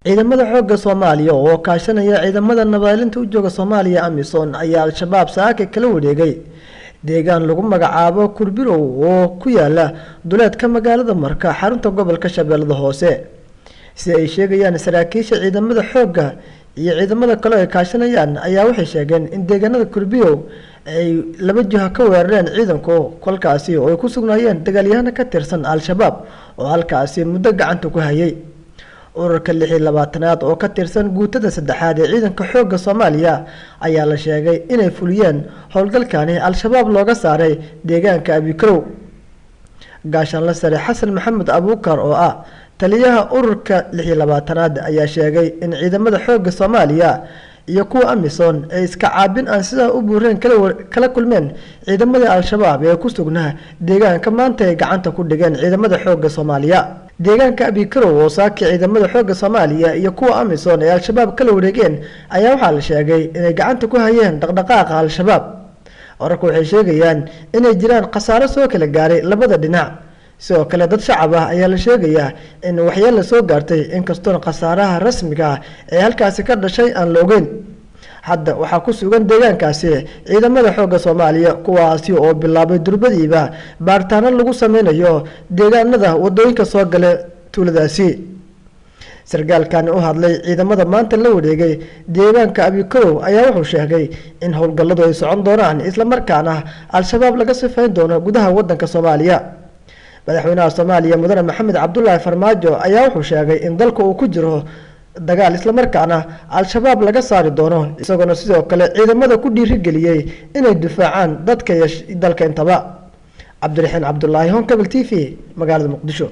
ciidamada xoogga Soomaaliya oo kaashanaya ciidamada nabadgelyada u jooga Soomaaliya AMISOM ayaa Alshabaab saaka kala wareegay Deegan lagu magacaabo Kurbirow oo ku yaala duleedka magaalada Marka xarunta gobolka Shabeellada Hoose si ay sheegayaan saraakiisha ciidamada xoogga iyo ciidamada kale ee kaashanayaan ayaa waxay sheegeen in deegaanada Kurbirow ay laba jiha ka weerareen ciidanku kolkaasi oo ay ku sugnaayeen dagaalyahanada ka tirsan Alshabaab oo halkaasi muddo gacanta ku hayay ururka 26aad oo ka tirsan guutada saddexaad ee ciidanka xoogga Soomaaliya ayaa la sheegay inay fuliyeen howlgalkaani Alshabaab looga saaray deegaanka Abikrow gaashan la sare Xasan Maxamed Abuukar oo ah taliyaha ururka 26aad ayaa sheegay in ciidamada xoogga Soomaaliya iyo kuwa AMISOM ay iska caabin aan sida u buureen kala kulmeen ciidamada Alshabaab ee ku sugnaa deegaanka maanta ay gacanta ku dhigeen ciidamada xoogga Soomaaliya deegaanka Abikrow oo saaki ciidamada xoogga Soomaaliya iyo kuwa AMISOM ee Alshabaab kala wareegeen ayaa waxa la sheegay inay gacanta ku hayeen dhaqdhaqaaqa Alshabaab wararku waxay sheegayaan inay jiraan khasaaro soo kala gaaray labada dhinac sidoo kale dad shacab ah ayaa la sheegayaa in waxyeello soo gaartay inkastoo khasaaraha rasmiga ah ee halkaasi ka dhashay aan la ogeyn hadda waxa ku sugan deegaankaasi ciidamada xoogga Soomaaliya kuwaasi oo bilaabay durbadiiba baaritaano lagu sameynayo deegaanada wadooyinka soo gala tuuladaasi sargaalkan u hadlay ciidamada maanta la wareegay deegaanka Abikrow ayaa wuxuu sheegay in howlgalladu ay socon doonaan isla markaana Alshabaab laga sifayn doono gudaha wadanka Soomaaliya madaxweynaha Soomaaliya mudane Maxamed Cabdullaahi Farmaajo ayaa wuxuu sheegay in dalka uu ku jiro dagaal isla markaana Alshabaab laga saari doono isagoo sidoo kale ciidamada ku dhiirigeliyay inay difaacaan dadka dalka intaba Cabdiraxiin Cabdullaahi Honkabel TV magaalada Muqdisho.